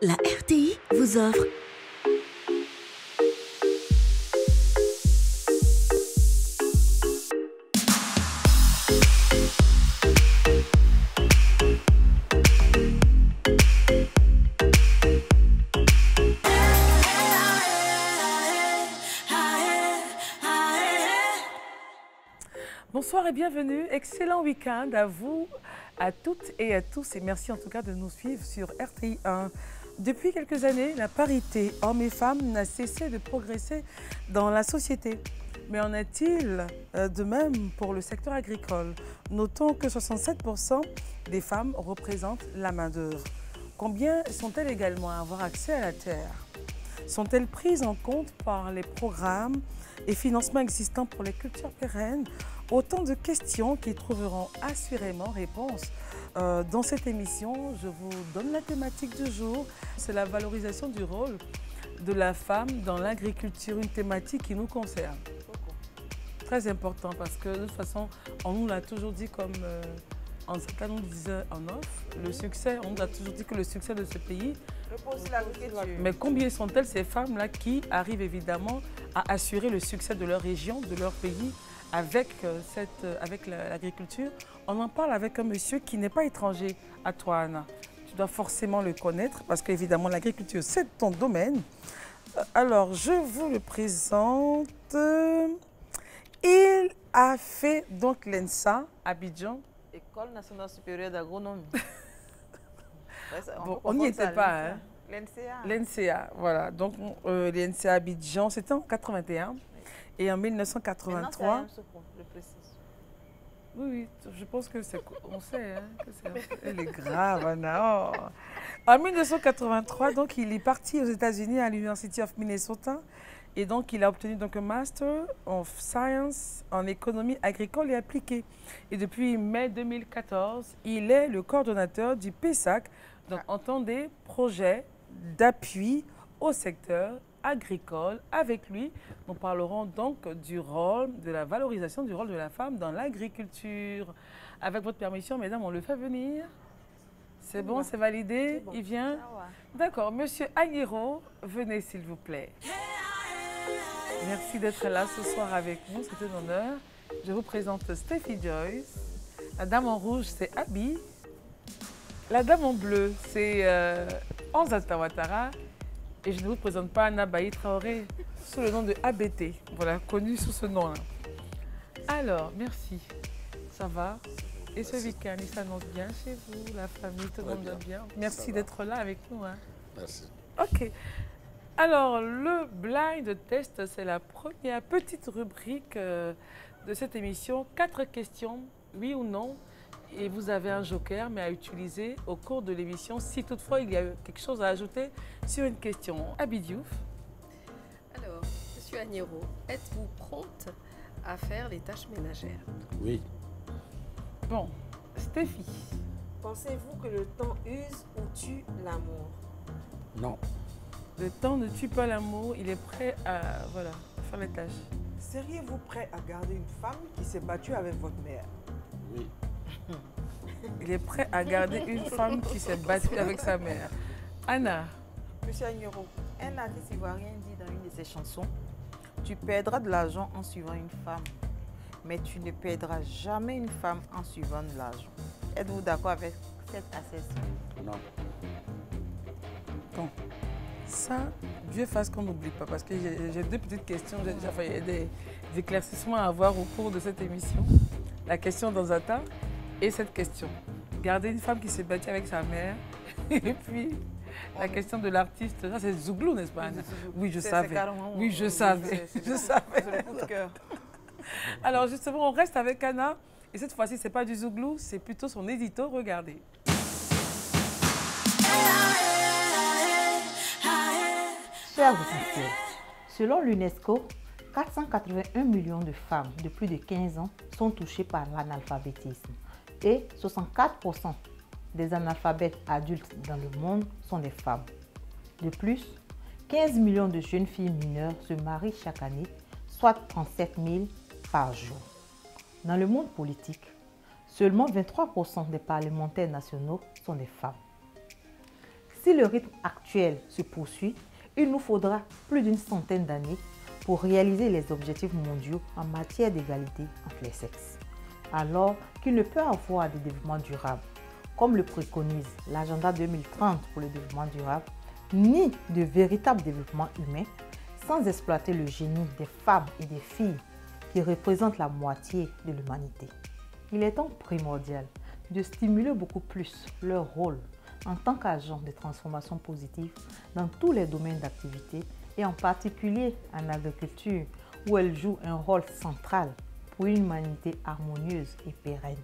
La RTI vous offre Bonsoir et bienvenue, excellent week-end à vous, à toutes et à tous et merci en tout cas de nous suivre sur RTI 1. Depuis quelques années, la parité hommes et femmes n'a cessé de progresser dans la société. Mais en est-il de même pour le secteur agricole? Notons que 67% des femmes représentent la main-d'œuvre. Combien sont-elles également à avoir accès à la terre? Sont-elles prises en compte par les programmes et financements existants pour les cultures pérennes? Autant de questions qui trouveront assurément réponse. Dans cette émission, je vous donne la thématique du jour. C'est la valorisation du rôle de la femme dans l'agriculture, une thématique qui nous concerne. Très important parce que de toute façon, on nous l'a toujours dit comme Ansata nous disait en off, le succès, on nous a toujours dit que le succès de ce pays. Mais combien sont-elles ces femmes-là qui arrivent évidemment à assurer le succès de leur région, de leur pays avec l'agriculture? On en parle avec un monsieur qui n'est pas étranger à toi, Anna. Tu dois forcément le connaître parce qu'évidemment l'agriculture c'est ton domaine. Alors je vous le présente. Il a fait donc l'ENSA à Abidjan. École nationale supérieure d'agronomie. Bon, on n'y était pas, hein? L'NCA. L'NCA, voilà. Donc, l'NCA Abidjan, c'était en 81. Et en 1983... je précise. Oui, je pense que c'est... On sait, hein, que elle est grave, Anna. Oh. En 1983, donc, il est parti aux États-Unis à l'University of Minnesota. Et donc, il a obtenu donc, un Master of Science en économie agricole et appliquée. Et depuis mai 2014, il est le coordonnateur du PESAC. Donc, entendez, projet d'appui au secteur agricole. Avec lui, nous parlerons donc du rôle, de la valorisation du rôle de la femme dans l'agriculture. Avec votre permission, mesdames, on le fait venir. C'est bon, c'est validé, bon. Il vient. D'accord, monsieur Aguero, venez s'il vous plaît. Merci d'être là ce soir avec nous, c'est un honneur. Je vous présente Steffi Joyce. La dame en rouge, c'est Abby. La dame en bleu, c'est Ansata Ouattara. Et je ne vous présente pas Anna Bailly Traoré, sous le nom de ABT. Voilà, connue sous ce nom-là. Alors, merci. Ça va? Et ce week-end, il s'annonce bien chez vous, la famille, tout le monde va bien. Merci d'être là avec nous. Hein. Merci. OK. Alors, le blind test, c'est la première petite rubrique de cette émission. 4 questions, oui ou non. Et vous avez un joker, mais à utiliser au cours de l'émission, si toutefois il y a quelque chose à ajouter sur une question. Abby Diouf. Alors, monsieur Agnero, êtes-vous prompte à faire les tâches ménagères? Oui. Bon, Steffi. Pensez-vous que le temps use ou tue l'amour? Non. Le temps ne tue pas l'amour, il est prêt à faire les tâches. Seriez-vous prêt à garder une femme qui s'est battue avec votre mère? Oui. Il est prêt à garder une femme qui s'est battue avec sa mère. Anna. Monsieur Agnero, un artiste ivoirien dit dans une de ses chansons, tu perdras de l'argent en suivant une femme, mais tu ne perdras jamais une femme en suivant de l'argent. Êtes-vous d'accord avec cette assertion? Non. Bon. Ça, Dieu fasse qu'on n'oublie pas, parce que j'ai 2 petites questions, j'ai déjà fait des éclaircissements à avoir au cours de cette émission. La question d'Anzata et cette question. Garder une femme qui s'est battue avec sa mère, et puis la question de l'artiste, ça c'est Zouglou, n'est-ce pas, Anna? Oui, je savais. Oui, je savais. Je savais. C'est le coup de cœur. Alors justement, on reste avec Anna, et cette fois-ci, ce n'est pas du Zouglou, c'est plutôt son édito, regardez. Chers auditeurs, selon l'UNESCO, 481 millions de femmes de plus de 15 ans sont touchées par l'analphabétisme et 64% des analphabètes adultes dans le monde sont des femmes. De plus, 15 millions de jeunes filles mineures se marient chaque année, soit 37 000 par jour. Dans le monde politique, seulement 23% des parlementaires nationaux sont des femmes. Si le rythme actuel se poursuit, il nous faudra plus d'une centaine d'années pour réaliser les objectifs mondiaux en matière d'égalité entre les sexes. Alors qu'il ne peut avoir de développement durable, comme le préconise l'agenda 2030 pour le développement durable, ni de véritable développement humain sans exploiter le génie des femmes et des filles qui représentent la moitié de l'humanité. Il est donc primordial de stimuler beaucoup plus leur rôle en tant qu'agents de transformation positive dans tous les domaines d'activité et en particulier en agriculture où elles jouent un rôle central pour une humanité harmonieuse et pérenne.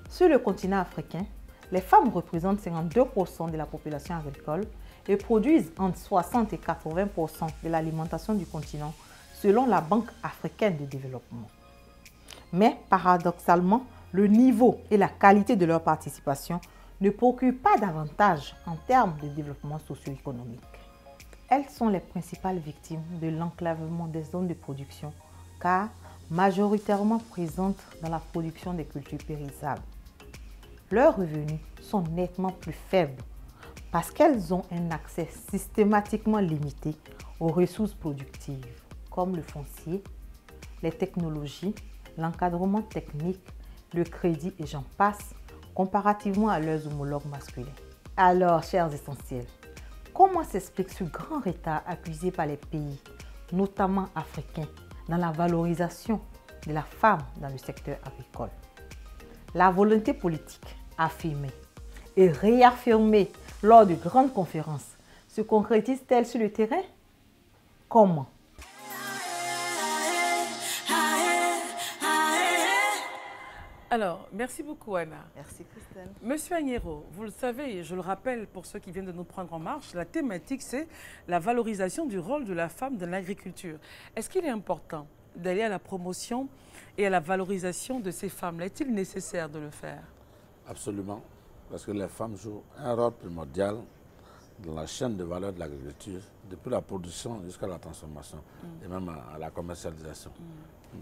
Sur le continent africain, les femmes représentent 52% de la population agricole et produisent entre 60 et 80% de l'alimentation du continent selon la Banque africaine de développement. Mais paradoxalement, le niveau et la qualité de leur participation ne procurent pas davantage en termes de développement socio-économique. Elles sont les principales victimes de l'enclavement des zones de production car majoritairement présentes dans la production des cultures périssables. Leurs revenus sont nettement plus faibles parce qu'elles ont un accès systématiquement limité aux ressources productives comme le foncier, les technologies, l'encadrement technique, le crédit et j'en passe, comparativement à leurs homologues masculins. Alors, chers essentiels, comment s'explique ce grand retard accusé par les pays, notamment africains, dans la valorisation de la femme dans le secteur agricole? La volonté politique affirmée et réaffirmée lors de grandes conférences se concrétise-t-elle sur le terrain? Comment? Alors, merci beaucoup Anna. Merci Christelle. Monsieur Agnero, vous le savez, et je le rappelle pour ceux qui viennent de nous prendre en marche, la thématique c'est la valorisation du rôle de la femme dans l'agriculture. Est-ce qu'il est important d'aller à la promotion et à la valorisation de ces femmes-là? Est-il nécessaire de le faire? Absolument, parce que les femmes jouent un rôle primordial dans la chaîne de valeur de l'agriculture, depuis la production jusqu'à la transformation et même à la commercialisation.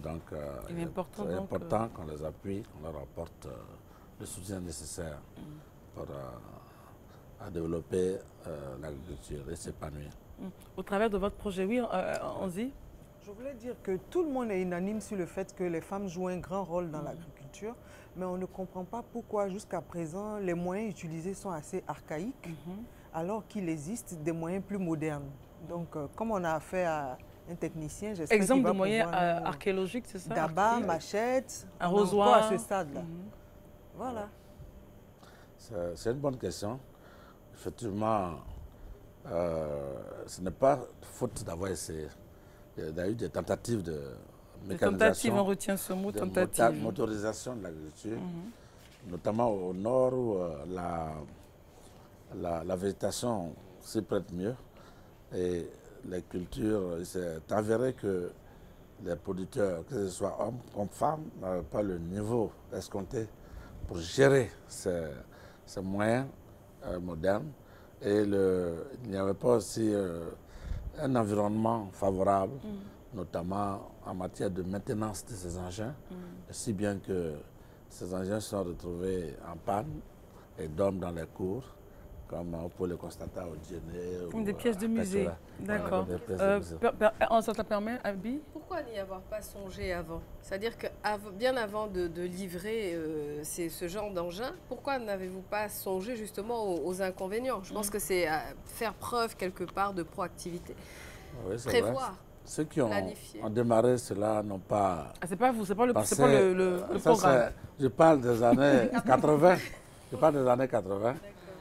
Donc, il est important qu'on les appuie, qu'on leur apporte le soutien nécessaire pour à développer l'agriculture et s'épanouir. Au travers de votre projet, oui, on dit? Je voulais dire que tout le monde est unanime sur le fait que les femmes jouent un grand rôle dans l'agriculture, mais on ne comprend pas pourquoi jusqu'à présent les moyens utilisés sont assez archaïques, alors qu'il existe des moyens plus modernes. Donc, comme on a affaire à un technicien, j'espère qu'il va exemple de moyens archéologiques, c'est ça? D'abat, machette, un rosoir à ce stade-là. Voilà. C'est une bonne question. Effectivement, ce n'est pas faute d'avoir essayé. Il y a eu des tentatives de mécanisation. Tentatives, on retient ce mot, tentative. De motorisation de l'agriculture, notamment au nord où la végétation s'y prête mieux. Et les cultures, il s'est avéré que les producteurs, que ce soit hommes comme femmes, n'avaient pas le niveau escompté pour gérer ces moyens modernes. Et il n'y avait pas aussi un environnement favorable, notamment en matière de maintenance de ces engins, si bien que ces engins sont retrouvés en panne et dorment dans les cours, comme on peut le constater au Djenné. Comme des pièces de musée. D'accord. Ça te permet, Abi? Pourquoi n'y avoir pas songé avant? C'est-à-dire que bien avant de livrer ce genre d'engin, pourquoi n'avez-vous pas songé justement aux inconvénients? Je pense que c'est faire preuve quelque part de proactivité. Oui, prévoir. Vrai. Ceux qui ont démarré cela n'ont pas... Ah, c'est pas vous, c'est pas le programme. Je parle des années 80. Je parle des années 80.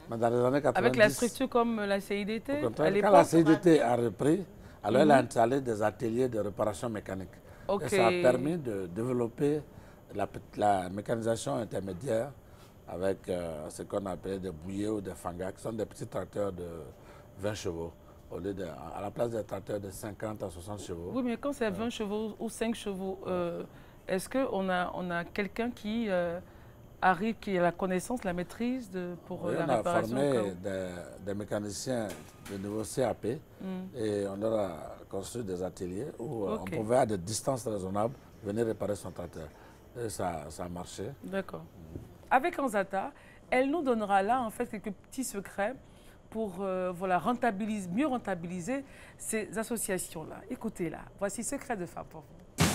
Mais dans les années 90, avec la structure comme la CIDT, quand la CIDT a repris, alors elle a installé des ateliers de réparation mécanique. Et ça a permis de développer la mécanisation intermédiaire avec ce qu'on appelle des bouillets ou des fangas, qui sont des petits tracteurs de 20 chevaux, à la place des tracteurs de 50 à 60 chevaux. Oui, mais quand c'est 20 chevaux ou 5 chevaux, est-ce qu'on a quelqu'un qui arrive, qui a la connaissance, la maîtrise pour la réparation? On a formé des mécaniciens de niveau CAP et on leur a construit des ateliers où on pouvait à des distances raisonnables venir réparer son tracteur. Et ça a marché. D'accord. Avec Anzata, elle nous donnera là en fait quelques petits secrets pour voilà, mieux rentabiliser ces associations-là. Écoutez-la. Voici Secret de Femme pour vous.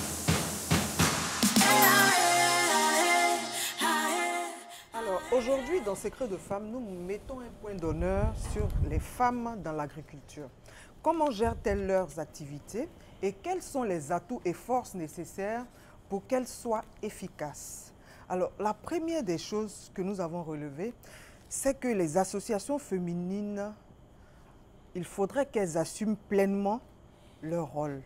Alors, aujourd'hui, dans Secret de Femmes, nous mettons un point d'honneur sur les femmes dans l'agriculture. Comment gèrent-elles leurs activités et quels sont les atouts et forces nécessaires pour qu'elles soient efficaces? Alors, la première des choses que nous avons relevées, c'est que les associations féminines, il faudrait qu'elles assument pleinement leur rôle.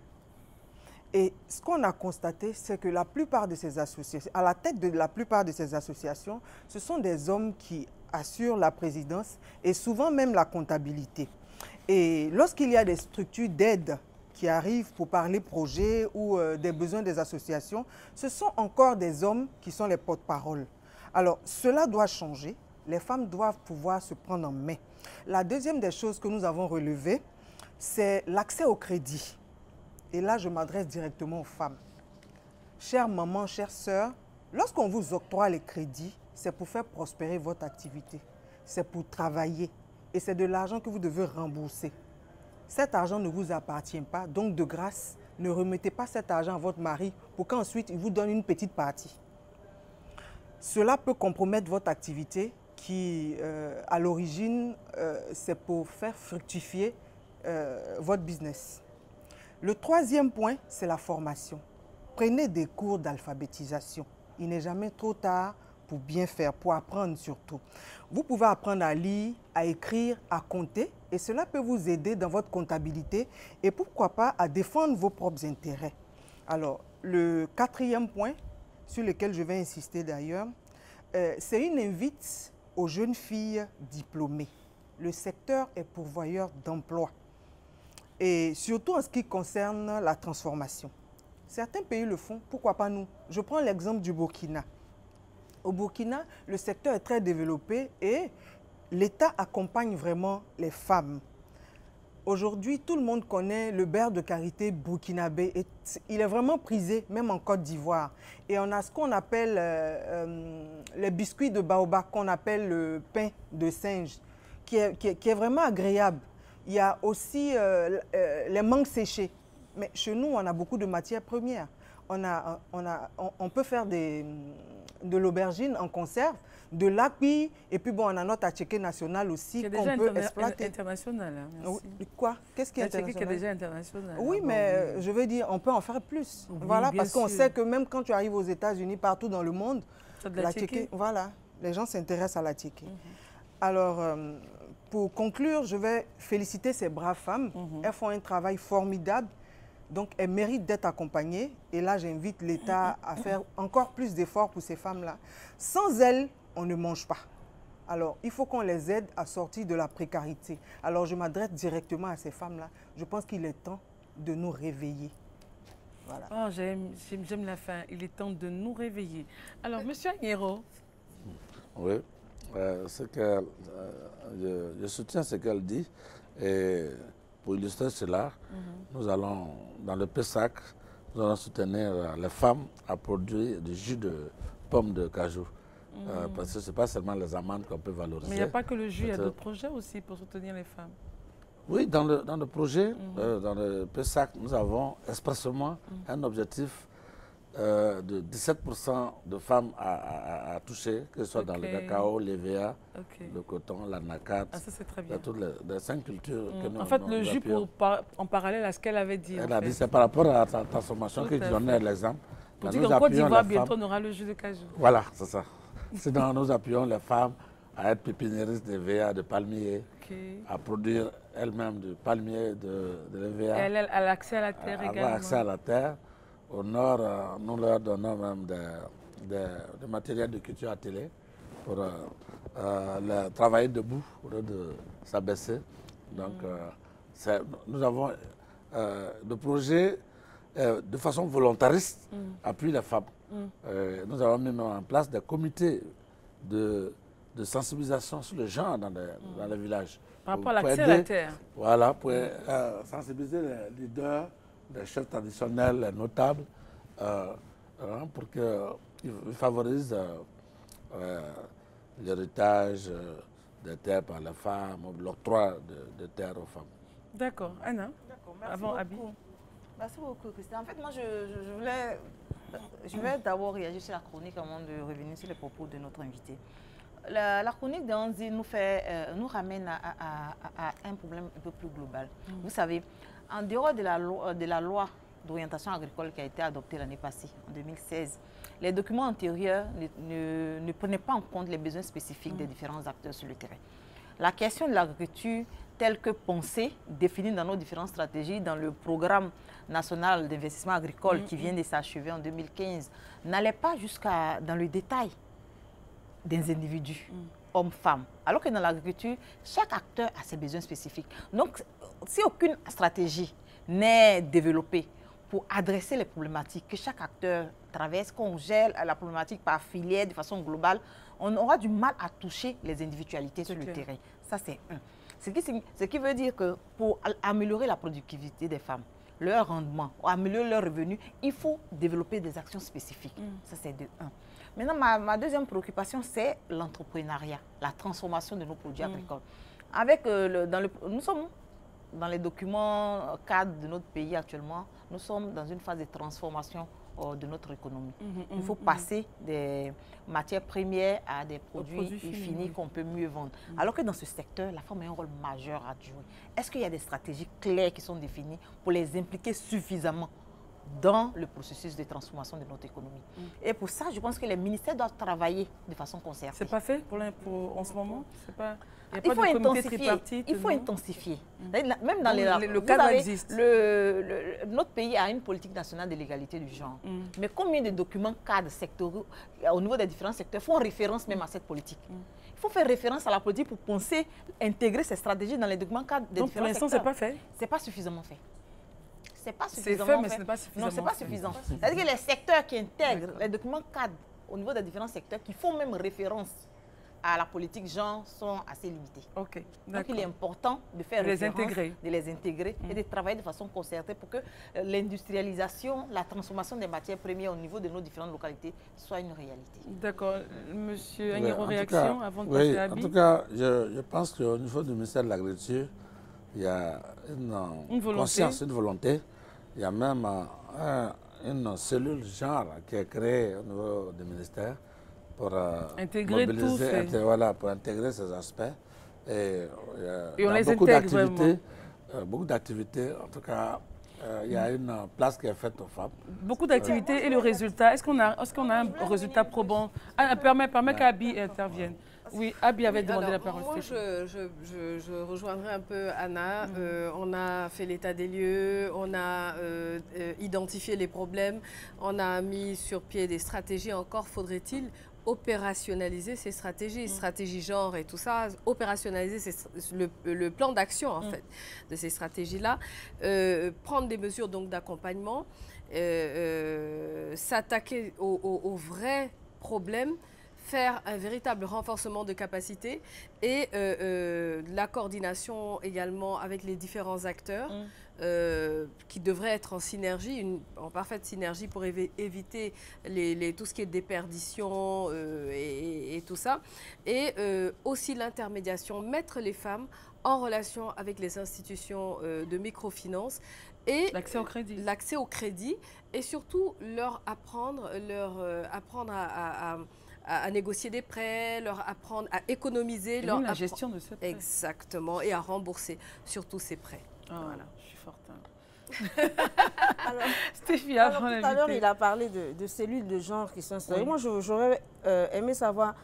Et ce qu'on a constaté, c'est que la plupart de ces associations, à la tête de la plupart de ces associations, ce sont des hommes qui assurent la présidence et souvent même la comptabilité. Et lorsqu'il y a des structures d'aide qui arrivent pour parler projet ou des besoins des associations, ce sont encore des hommes qui sont les porte-parole. Alors, cela doit changer. Les femmes doivent pouvoir se prendre en main. La deuxième des choses que nous avons relevées, c'est l'accès au crédit. Et là, je m'adresse directement aux femmes. Chères mamans, chères sœurs, lorsqu'on vous octroie les crédits, c'est pour faire prospérer votre activité. C'est pour travailler. Et c'est de l'argent que vous devez rembourser. Cet argent ne vous appartient pas, donc de grâce, ne remettez pas cet argent à votre mari pour qu'ensuite il vous donne une petite partie. Cela peut compromettre votre activité qui, à l'origine, c'est pour faire fructifier votre business. Le troisième point, c'est la formation. Prenez des cours d'alphabétisation. Il n'est jamais trop tard pour bien faire, pour apprendre surtout. Vous pouvez apprendre à lire, à écrire, à compter et cela peut vous aider dans votre comptabilité et pourquoi pas à défendre vos propres intérêts. Alors, le quatrième point sur lequel je vais insister d'ailleurs, c'est une invite aux jeunes filles diplômées. Le secteur est pourvoyeur d'emplois. Et surtout en ce qui concerne la transformation. Certains pays le font, pourquoi pas nous? Je prends l'exemple du Burkina. Au Burkina, le secteur est très développé et l'État accompagne vraiment les femmes. Aujourd'hui, tout le monde connaît le beurre de karité burkinabé. Et il est vraiment prisé, même en Côte d'Ivoire. Et on a ce qu'on appelle les biscuits de baobab, qu'on appelle le pain de singe, qui est vraiment agréable. Il y a aussi les mangues séchées. Mais chez nous, on a beaucoup de matières premières. On peut faire de l'aubergine en conserve, de l'api, et puis bon, on a notre attiqué national aussi qu'on peut exploiter. International. Hein, merci. Quoi? Qu'est-ce qui est international? Qui est déjà international. Oui, hein, mais bon, je veux dire, on peut en faire plus. Oui, voilà, parce qu'on sûr. sait que même quand tu arrives aux États-Unis, partout dans le monde, l'attiqué, voilà, les gens s'intéressent à l'attiqué. Alors, pour conclure, je vais féliciter ces braves femmes. Elles font un travail formidable. Donc, elles méritent d'être accompagnées. Et là, j'invite l'État à faire encore plus d'efforts pour ces femmes-là. Sans elles, on ne mange pas. Alors, il faut qu'on les aide à sortir de la précarité. Alors, je m'adresse directement à ces femmes-là. Je pense qu'il est temps de nous réveiller. Voilà. Oh, j'aime la fin. Il est temps de nous réveiller. Alors, Monsieur Agnero. Oui, je soutiens ce qu'elle dit. Et pour illustrer cela, nous allons, dans le PESAC, nous allons soutenir les femmes à produire du jus de pommes de cajou. Parce que ce n'est pas seulement les amandes qu'on peut valoriser. Mais il n'y a pas que le jus, il y a d'autres projets aussi pour soutenir les femmes. Oui, dans le projet, dans le PESAC, nous avons expressément un objectif de 17% de femmes à toucher, que ce soit dans le cacao, l'EVA, le coton, la nacate, ça c'est très bien. Toutes les 5 cultures que nous En fait, le jus, appuyons. en parallèle à ce qu'elle avait dit. Elle a dit, c'est par rapport à la transformation que je donnais l'exemple. Pour dire qu'en Côte d'Ivoire, bientôt, on aura le jus de cajou. Voilà, c'est ça. Sinon, nous appuyons les femmes à être pépiniéristes d'EVA, de palmiers, à produire elles-mêmes du palmier, de l'EVA. Elle a l'accès à la terre également. Elle a accès à la terre. Au nord, nous leur donnons même des matériels de culture attelés pour travailler debout, au lieu de s'abaisser. Donc, nous avons le projet, de façon volontariste, appuie les femmes. Nous avons mis en place des comités de sensibilisation sur le genre dans les villages. Par rapport à l'accès à la terre. Voilà, pour sensibiliser les leaders, les chefs traditionnels, les notables, pour qu'ils favorisent l'héritage, des terres par les femmes, l'octroi de terres aux femmes. D'accord. Anna, Merci avant Abi. beaucoup. Merci beaucoup, Christian. En fait, moi, je vais d'abord réagir sur la chronique avant de revenir sur les propos de notre invité. La chronique de Anzi nous ramène à un problème un peu plus global. Vous savez, en dehors de la loi d'orientation agricole qui a été adoptée l'année passée, en 2016, les documents antérieurs ne prenaient pas en compte les besoins spécifiques des différents acteurs sur le terrain. La question de l'agriculture telle que pensée, définie dans nos différentes stratégies, dans le programme national d'investissement agricole qui vient de s'achever en 2015, n'allait pas dans le détail des individus, hommes, femmes. Alors que dans l'agriculture, chaque acteur a ses besoins spécifiques. Donc, si aucune stratégie n'est développée pour adresser les problématiques que chaque acteur traverse, qu'on gère la problématique par filière de façon globale, on aura du mal à toucher les individualités sur le terrain. Ça, c'est un. Ce qui veut dire que pour améliorer la productivité des femmes, leur rendement, améliorer leurs revenus, il faut développer des actions spécifiques. Ça, c'est de un. Maintenant, ma deuxième préoccupation, c'est l'entrepreneuriat, la transformation de nos produits agricoles. Nous sommes dans les documents cadres de notre pays actuellement, nous sommes dans une phase de transformation de notre économie. Il faut passer des matières premières à des produits finis qu'on peut mieux vendre. Alors que dans ce secteur, la femme a un rôle majeur à jouer. Est-ce qu'il y a des stratégies claires qui sont définies pour les impliquer suffisamment dans le processus de transformation de notre économie? Et pour ça, je pense que les ministères doivent travailler de façon concertée. C'est pas fait en ce moment? Il faut intensifier. Il faut intensifier. Même dans le cadre existe. Notre pays a une politique nationale de l'égalité du genre. Mais combien de documents cadres sectoriels au niveau des différents secteurs font référence même à cette politique? Il faut faire référence à la politique pour penser, intégrer ces stratégies dans les documents cadres des différents secteurs. Pour l'instant, ce n'est pas fait? Ce n'est pas suffisamment fait. C'est pas fait, suffisamment mais ce n'est pas suffisamment. Non, ce n'est pas suffisant. C'est-à-dire que les secteurs qui intègrent les documents cadres au niveau des différents secteurs, qui font même référence à la politique genre, sont assez limités. Ok, donc il est important de faire référence, de les intégrer et de travailler de façon concertée pour que l'industrialisation, la transformation des matières premières au niveau de nos différentes localités soit une réalité. D'accord. Monsieur Agnero, réaction avant de passer à Abi? En tout cas, je pense qu'au niveau du ministère de l'Agriculture, il y a une conscience, une volonté. Il y a même une cellule genre qui est créée au niveau du ministère pour intégrer mobiliser, pour intégrer ces aspects. Et on les intègre beaucoup d'activités. En tout cas, il y a une place qui est faite aux femmes. Beaucoup d'activités et le résultat. Est-ce qu'on a un résultat probant? Permet qu'Abi intervienne. Oui, Abi avait demandé la parole. Moi, je rejoindrai un peu Anna. On a fait l'état des lieux, on a identifié les problèmes, on a mis sur pied des stratégies. Encore faudrait-il opérationnaliser ces stratégies, stratégies genre et tout ça, opérationnaliser le plan d'action en fait de ces stratégies-là, prendre des mesures donc d'accompagnement, s'attaquer aux vrais problèmes, faire un véritable renforcement de capacité et la coordination également avec les différents acteurs qui devraient être en synergie, en parfaite synergie pour éviter tout ce qui est déperdition et tout ça. Et aussi l'intermédiation, mettre les femmes en relation avec les institutions de microfinance et l'accès au crédit et surtout leur apprendre à négocier des prêts, leur apprendre à économiser. La gestion de ces prêts. Exactement, et à rembourser surtout ces prêts. Oh, voilà. Je suis forte. Tout à l'heure, il a parlé de cellules de genre qui sont installées. Moi, j'aurais aimé savoir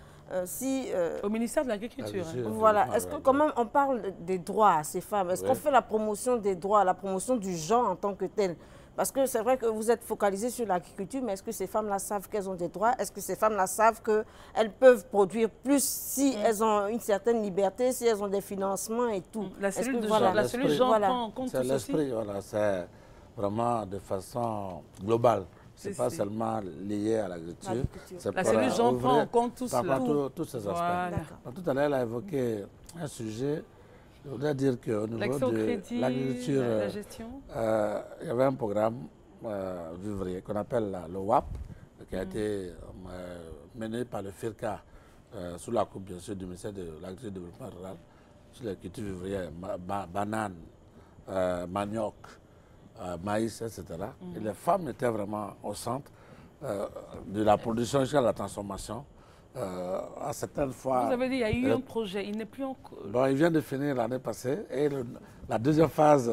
si... Au ministère de l'Agriculture. Voilà. Est-ce que quand même on parle des droits à ces femmes? Est-ce qu'on fait la promotion des droits, la promotion du genre en tant que tel? Parce que c'est vrai que vous êtes focalisé sur l'agriculture, mais est-ce que ces femmes-là savent qu'elles ont des droits? Est-ce que ces femmes-là savent qu'elles peuvent produire plus si elles ont une certaine liberté, si elles ont des financements et tout? La cellule de genre prend en compte tout ceci? C'est l'esprit, voilà, c'est vraiment de façon globale. Ce n'est pas seulement lié à l'agriculture. La cellule genre prend en compte tout cela. Tous ces aspects. Voilà. Tout à l'heure, elle a évoqué un sujet. Je voudrais dire qu'au niveau de l'agriculture, il y avait un programme vivrier qu'on appelle le WAP, qui a été mené par le FIRCA sous la coupe bien sûr du ministère de l'Agriculture et du Développement Rural, sur les cultures vivrières, bananes, manioc, maïs, etc. Et les femmes étaient vraiment au centre de la production jusqu'à la transformation. À certaines fois... Vous avez dit qu'il y a eu un projet, il n'est plus en... Bon, il vient de finir l'année passée et la deuxième phase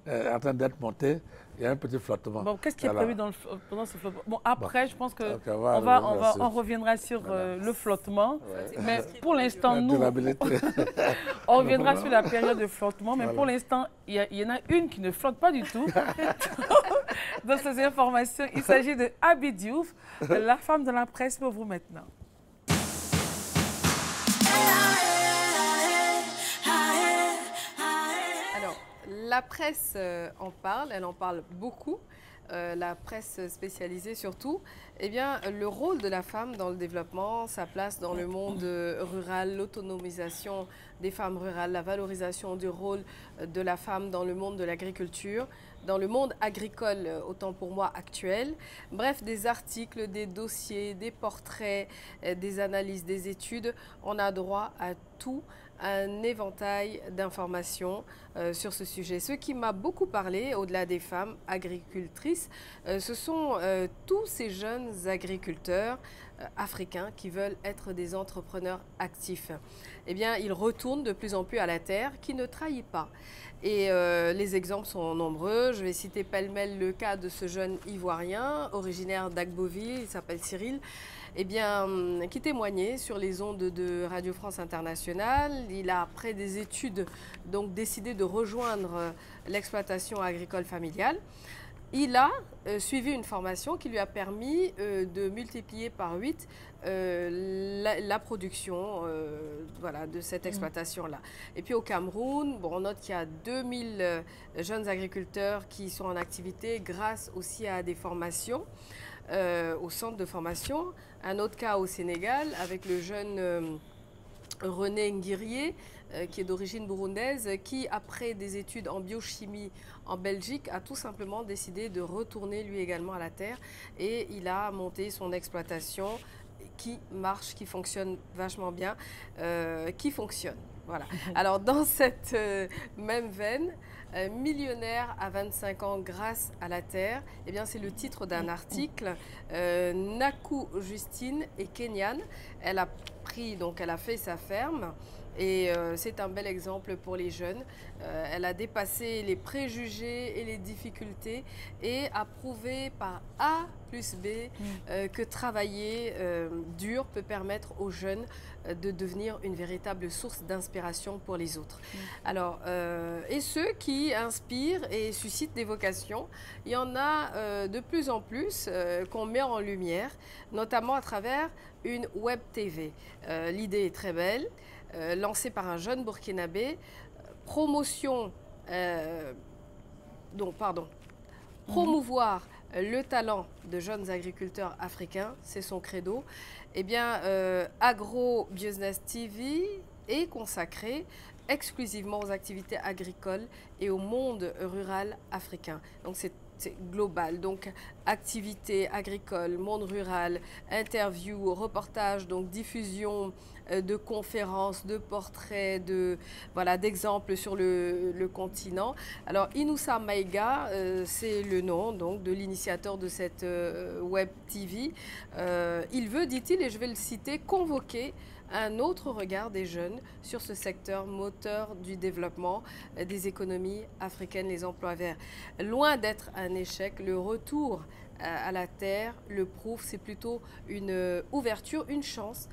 est en train d'être montée. Il y a un petit flottement. Bon, qu'est-ce qui est prévu pendant ce flottement? Bon, après, je pense qu'on on reviendra sur le flottement. Ouais. Mais pour l'instant, nous, on reviendra sur la période de flottement. Mais pour l'instant, il y en a une qui ne flotte pas du tout. Dans ces informations, il s'agit de Abi Diouf, la femme de la presse pour vous maintenant. La presse en parle, elle en parle beaucoup, la presse spécialisée surtout. Eh bien, le rôle de la femme dans le développement, sa place dans le monde rural, l'autonomisation des femmes rurales, la valorisation du rôle de la femme dans le monde de l'agriculture, dans le monde agricole, autant pour moi, actuel. Bref, des articles, des dossiers, des portraits, des analyses, des études. On a droit à tout, un éventail d'informations sur ce sujet. Ce qui m'a beaucoup parlé, au-delà des femmes agricultrices, ce sont tous ces jeunes agriculteurs africains qui veulent être des entrepreneurs actifs. Eh bien, ils retournent de plus en plus à la terre, qui ne trahit pas. Et les exemples sont nombreux. Je vais citer pêle-mêle le cas de ce jeune Ivoirien, originaire d'Agboville, il s'appelle Cyril, eh bien, qui témoignait sur les ondes de Radio France Internationale. Il a, après des études, donc décidé de rejoindre l'exploitation agricole familiale. Il a suivi une formation qui lui a permis de multiplier par 8 la production voilà, de cette exploitation-là. Et puis au Cameroun, bon, on note qu'il y a 2000 jeunes agriculteurs qui sont en activité grâce aussi à des formations au centre de formation. Un autre cas au Sénégal avec le jeune René Nguirier, qui est d'origine burundaise, qui, après des études en biochimie en Belgique, a tout simplement décidé de retourner lui également à la terre. Et il a monté son exploitation qui marche, qui fonctionne vachement bien, qui fonctionne. Voilà. Alors, dans cette même veine, millionnaire à 25 ans grâce à la terre, eh bien, c'est le titre d'un article. Naku Justine est kenyane. Elle a fait sa ferme. Et c'est un bel exemple pour les jeunes. Elle a dépassé les préjugés et les difficultés et a prouvé par A plus B que travailler dur peut permettre aux jeunes de devenir une véritable source d'inspiration pour les autres. Alors, et ceux qui inspirent et suscitent des vocations, il y en a de plus en plus qu'on met en lumière, notamment à travers une web TV. L'idée est très belle. Lancé par un jeune burkinabé, promouvoir le talent de jeunes agriculteurs africains, c'est son credo. Eh bien, Agro Business TV est consacré exclusivement aux activités agricoles et au monde rural africain. Donc, c'est global, donc activités agricoles, monde rural, interviews, reportages, donc diffusion de conférences, de portraits, d'exemples sur le continent. Alors Inoussa Maïga, c'est le nom donc de l'initiateur de cette web TV. Il veut, dit-il, et je vais le citer, convoquer un autre regard des jeunes sur ce secteur moteur du développement des économies africaines, les emplois verts. Loin d'être un échec, le retour à la terre le prouve, c'est plutôt une ouverture, une chance,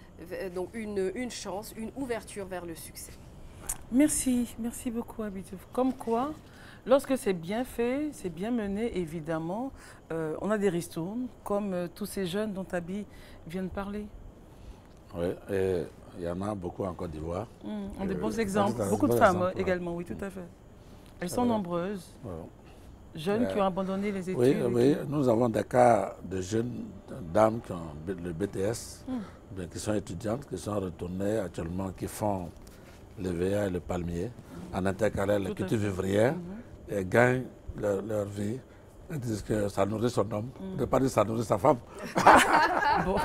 donc une chance, une ouverture vers le succès. Merci beaucoup Abi Diouf. Comme quoi, lorsque c'est bien fait, c'est bien mené, évidemment, on a des ristournes, comme tous ces jeunes dont Abi vient de parler. Oui, et il y en a beaucoup en Côte d'Ivoire. On a des bons exemples. Beaucoup de femmes également, oui, tout à fait. Elles sont nombreuses. Jeunes qui ont abandonné les études. Oui, nous avons des cas de jeunes dames qui ont le BTS, qui sont étudiantes, qui sont retournées actuellement, qui font le VA et le palmier, en intercalaire la culture vivrière, et gagnent leur vie. Ils disent que ça nourrit son homme, ne pas dire que ça nourrit sa femme. Bon.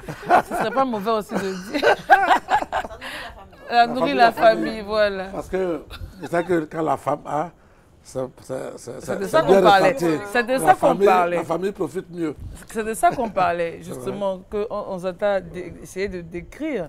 Ce ne serait pas mauvais aussi de dire. Ça nourrit la famille, voilà. Parce que c'est ça que quand la femme a, c'est de ça qu'on parlait. C'est de ça qu'on parlait. La famille profite mieux. C'est de ça qu'on parlait, justement, qu'on s'entend essayer de décrire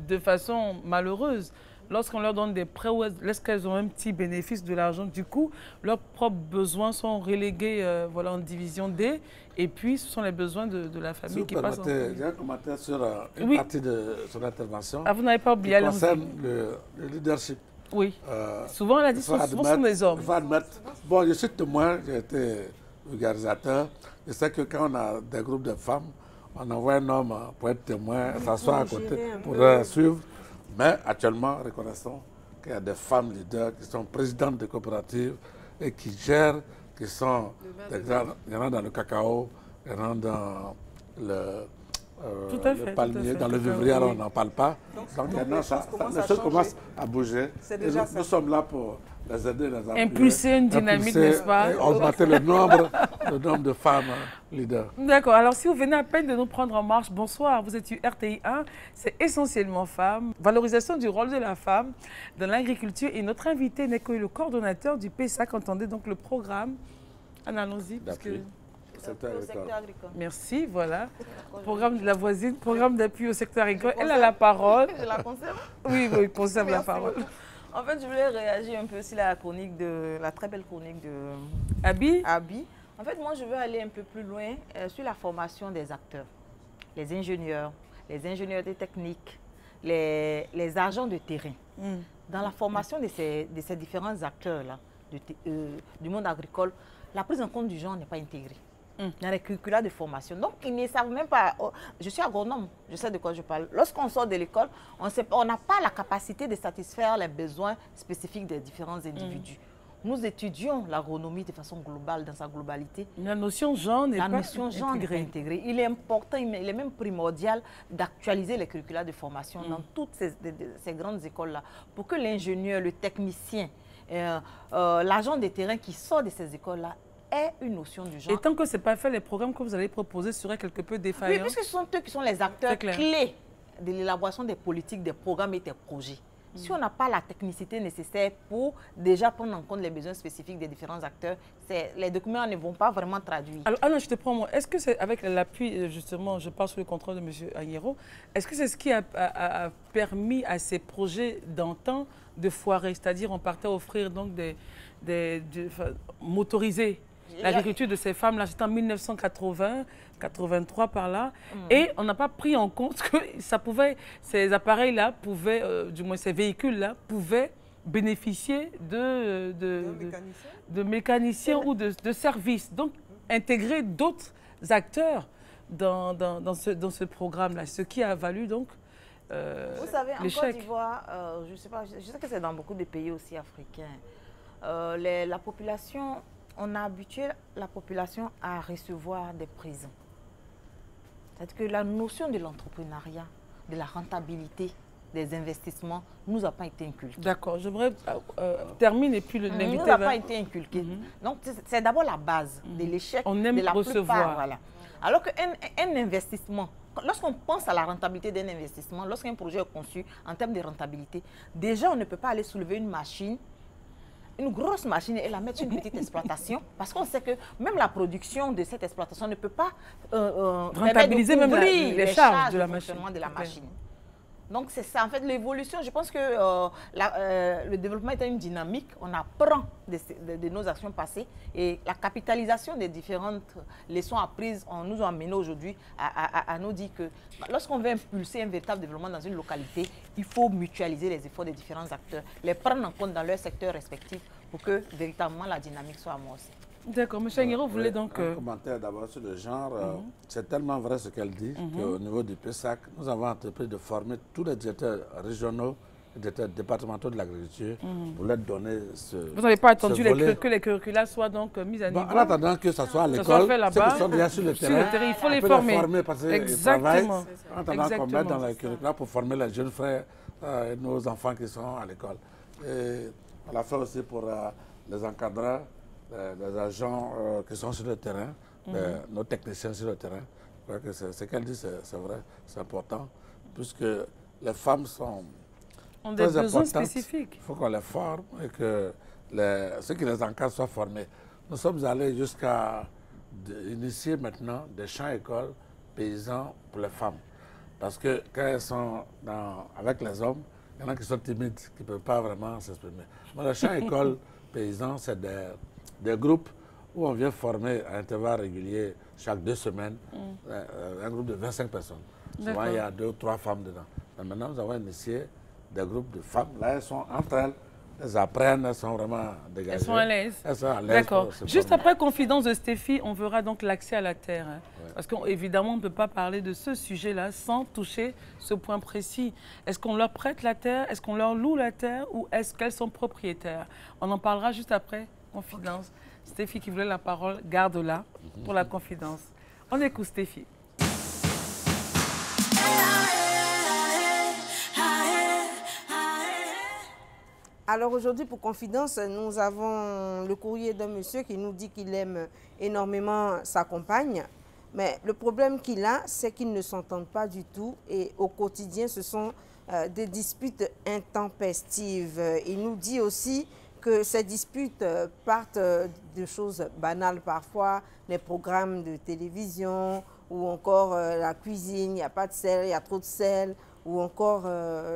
de façon malheureuse. Lorsqu'on leur donne des prêts ou lorsqu'elles ont un petit bénéfice de l'argent, du coup, leurs propres besoins sont relégués voilà, en division D. Et puis, ce sont les besoins de la famille qui passent en premier. J'ai un commentaire sur une partie de son intervention. Ah, vous n'avez pas oublié, qui concerne le leadership. Oui. Souvent, elle a dit ce sont des hommes. Il faut admettre. Bon, je suis témoin, j'ai été vulgarisateur. Je sais que quand on a des groupes de femmes, on envoie un homme pour être témoin, s'asseoir à côté pour suivre. Mais actuellement, reconnaissons qu'il y a des femmes leaders qui sont présidentes de coopératives et qui gèrent, qui sont des grands, il y en a dans le cacao, il y en a dans le palmier, dans le vivrier, alors on n'en parle pas. Donc maintenant, les choses commencent à bouger. Nous sommes là pour les aider, les appuyer. Impulser une dynamique, n'est-ce pas? Augmenter le nombre de femmes leaders. D'accord. Alors, si vous venez à peine de nous prendre en marche, bonsoir. Vous êtes sur RTI 1. C'est essentiellement femmes. Valorisation du rôle de la femme dans l'agriculture. Et notre invité n'est que le coordonnateur du PESAC. Entendez donc le programme. Allons-y. Secteur agricole. Merci, voilà. Programme de la voisine, programme d'appui au secteur agricole. Elle a la parole. Je la conserve? Oui, oui, conserve la parole. En fait, je voulais réagir un peu sur la très belle chronique de Abi. En fait, moi, je veux aller un peu plus loin sur la formation des acteurs, les ingénieurs des techniques, les agents de terrain. Dans la formation de ces différents acteurs-là, du monde agricole, la prise en compte du genre n'est pas intégrée. Dans les curricula de formation. Donc, ils ne savent même pas. Je suis agronome, je sais de quoi je parle. Lorsqu'on sort de l'école, on n'a pas la capacité de satisfaire les besoins spécifiques des différents individus. Nous étudions l'agronomie de façon globale, dans sa globalité. La notion genre n'est pas intégrée. Il est important, il est même primordial d'actualiser les curricula de formation dans toutes ces grandes écoles-là pour que l'ingénieur, le technicien, l'agent de terrain qui sort de ces écoles-là ait une notion du genre. Et tant que ce n'est pas fait, les programmes que vous allez proposer seraient quelque peu défaillants. Oui, puisque ce sont eux qui sont les acteurs clés de l'élaboration des politiques, des programmes et des projets. Si on n'a pas la technicité nécessaire pour déjà prendre en compte les besoins spécifiques des différents acteurs, les documents ne vont pas vraiment traduire. Alors, Anna, je te prends moi. Est-ce que c'est avec l'appui, justement, je parle sous le contrôle de M. Agnero, est-ce que c'est ce qui a permis à ces projets d'antan de foirer? C'est-à-dire, on partait offrir donc motoriser l'agriculture de ces femmes-là, c'était en 1980, 83 par là, et on n'a pas pris en compte que ça pouvait, ces appareils-là pouvaient, du moins ces véhicules-là, pouvaient bénéficier de mécaniciens ou de services. Donc, intégrer d'autres acteurs dans ce programme-là, ce qui a valu donc vous savez, en Côte d'Ivoire, je sais que c'est dans beaucoup de pays aussi africains, la population, on a habitué la population à recevoir des présents. C'est-à-dire que la notion de l'entrepreneuriat, de la rentabilité, des investissements, ne nous a pas été inculquée. D'accord, j'aimerais terminer et puis l'inviter. Ne nous a pas été inculquée. Donc, c'est d'abord la base de l'échec. On aime recevoir. Voilà. Alors qu'un investissement, lorsqu'on pense à la rentabilité d'un investissement, lorsqu'un projet est conçu en termes de rentabilité, déjà, on ne peut pas aller soulever une machine, une grosse machine et la mettre sur une petite exploitation parce qu'on sait que même la production de cette exploitation ne peut pas rentabiliser même les charges de la machine. Donc c'est ça, en fait, l'évolution, je pense que le développement est une dynamique, on apprend de nos actions passées et la capitalisation des différentes leçons apprises nous ont amené aujourd'hui à nous dire que lorsqu'on veut impulser un véritable développement dans une localité, il faut mutualiser les efforts des différents acteurs, les prendre en compte dans leur secteur respectif pour que véritablement la dynamique soit amorcée. D'accord, M. Agnero, vous voulez donc... Un commentaire d'abord sur le genre. C'est tellement vrai ce qu'elle dit qu'au niveau du PESAC, nous avons entrepris de former tous les directeurs régionaux et directeurs départementaux de l'agriculture pour leur donner ce Vous n'avez pas attendu que les curricula soient donc mis à niveau? En attendant que ça soit à l'école, ceux qui sont déjà sur le terrain, il faut les former. Parce qu'ils travaillent en attendant qu'on mette dans les curricula pour former les jeunes frères et nos enfants qui sont à l'école. Et on l'a fait aussi pour les encadreurs, les agents qui sont sur le terrain, nos techniciens sur le terrain, crois que ce qu'elle dit, c'est vrai, c'est important, puisque les femmes sont ont des très besoins importantes. spécifiques. Il faut qu'on les forme et que ceux qui les encadrent soient formés. Nous sommes allés jusqu'à initier maintenant des champs-écoles paysans pour les femmes. Parce que quand elles sont avec les hommes, il y en a qui sont timides, qui ne peuvent pas vraiment s'exprimer. Les champs-écoles paysans, c'est des groupes où on vient former à intervalles réguliers, chaque 2 semaines, un groupe de 25 personnes. Souvent, il y a 2 ou 3 femmes dedans. Mais maintenant, nous avons initié des groupes de femmes. Là, elles sont entre elles. Elles apprennent, elles sont vraiment dégagées. Elles sont à l'aise. Elles sont à l'aise. D'accord. Juste après Confidence de Stéphie, on verra donc l'accès à la terre. Hein. Ouais. Parce qu'évidemment, on ne peut pas parler de ce sujet-là sans toucher ce point précis. Est-ce qu'on leur prête la terre? Est-ce qu'on leur loue la terre? Ou est-ce qu'elles sont propriétaires? On en parlera juste après Confidence. Okay. Stéphie qui voulait la parole, garde-la pour la confidence. On écoute Stéphie. Alors aujourd'hui, pour Confidence, nous avons le courrier d'un monsieur qui nous dit qu'il aime énormément sa compagne. Mais le problème qu'il a, c'est qu'ils ne s'entendent pas du tout. Et au quotidien, ce sont des disputes intempestives. Il nous dit aussi que ces disputes partent de choses banales parfois, les programmes de télévision ou encore la cuisine, il n'y a pas de sel, il y a trop de sel, ou encore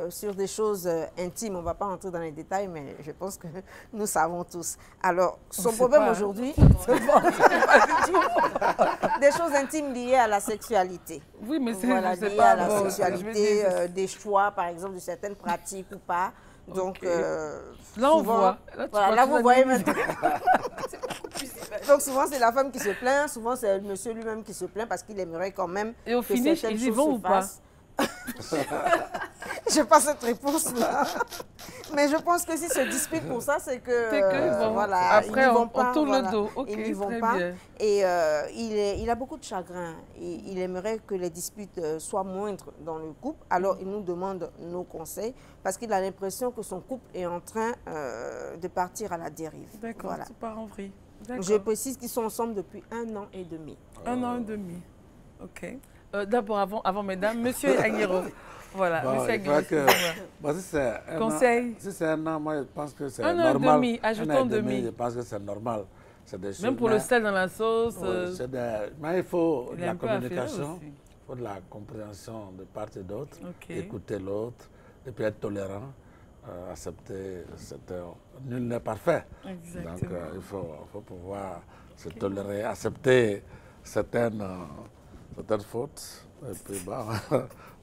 sur des choses intimes. On ne va pas entrer dans les détails, mais je pense que nous savons tous. Alors, son problème aujourd'hui, des choses intimes liées à la sexualité. Oui, mais c'est voilà, liées à la sexualité, des choix, par exemple, de certaines pratiques ou pas. Donc, là, on voit. Là, vous voyez maintenant. Donc, souvent, c'est la femme qui se plaint. Souvent, c'est le monsieur lui-même qui se plaint parce qu'il aimerait quand même et au finish, ils y vont ou pas? Je n'ai pas cette réponse-là. Mais je pense que si se disputent pour ça, c'est que bon, voilà, après, ils n'y vont pas, on tourne le dos. Okay, ils n'y vont pas. Bien. Et il a beaucoup de chagrin. Il aimerait que les disputes soient moindres dans le couple. Alors, il nous demande nos conseils parce qu'il a l'impression que son couple est en train de partir à la dérive. D'accord, voilà. C'est pas en vrille. Je précise qu'ils sont ensemble depuis 1 an et demi. 1 an et demi. OK. D'abord, avant mesdames, monsieur Aguero. Voilà, bon, monsieur Aguero. Bon, si c'est conseil. Si c'est 1 an, moi, je pense que c'est 1 an normal. Et demi, ajoutons demi. Je pense que c'est normal. Des choses, même pour le sel dans la sauce. Mais il faut de la communication, il faut de la compréhension de part et d'autre, écouter l'autre, et puis être tolérant, accepter. Nul n'est parfait. Exactement. Donc, il faut pouvoir se tolérer, accepter certaines fautes, et puis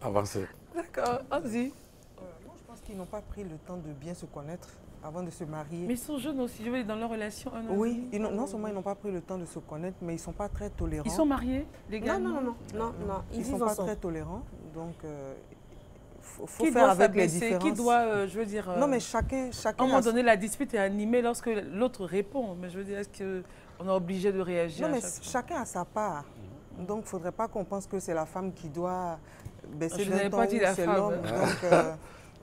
avancer. D'accord, vas-y. Moi, je pense qu'ils n'ont pas pris le temps de bien se connaître avant de se marier. Mais ils sont jeunes aussi, je veux dire, dans leur relation. Oui, non seulement ils n'ont pas pris le temps de se connaître, mais ils ne sont pas très tolérants. Ils sont mariés, les gars? Non. Ils ne sont pas très tolérants, donc il faut qui faire avec les différences. Qui doit, je veux dire... non, mais chacun à un moment donné, la dispute est animée lorsque l'autre répond. Mais je veux dire, est-ce qu'on est obligé de réagir? Non, mais chacun a sa part. Donc, il ne faudrait pas qu'on pense que c'est la femme qui doit baisser d'un ton ou c'est l'homme. Donc,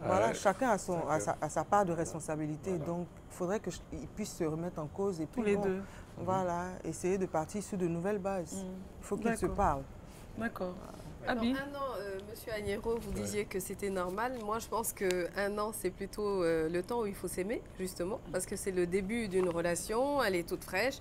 voilà, chacun a sa part de responsabilité. Voilà. Donc, il faudrait qu'ils puissent se remettre en cause. Et puis, tous les deux. Voilà, essayer de partir sur de nouvelles bases. Il faut qu'ils se parlent. D'accord. Alors, 1 an, Monsieur Agnero, vous disiez que c'était normal. Moi, je pense que1 an, c'est plutôt le temps où il faut s'aimer, justement, parce que c'est le début d'une relation, elle est toute fraîche,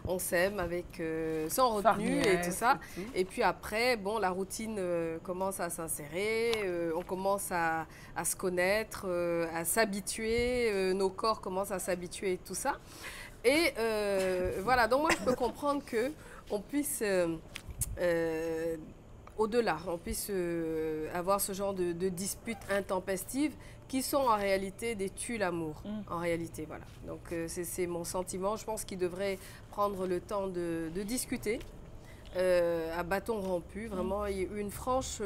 on s'aime avec sans retenue et tout ça. Et puis après, bon, la routine commence à s'insérer, on commence à se connaître, à s'habituer, nos corps commencent à s'habituer et tout ça. Et voilà, donc moi, je peux comprendre qu'on puisse... au-delà, on puisse avoir ce genre de disputes intempestives qui sont en réalité des tue-l'amour, en réalité, voilà. Donc c'est mon sentiment. Je pense qu'ils devraient prendre le temps de discuter à bâton rompu. Vraiment, une franche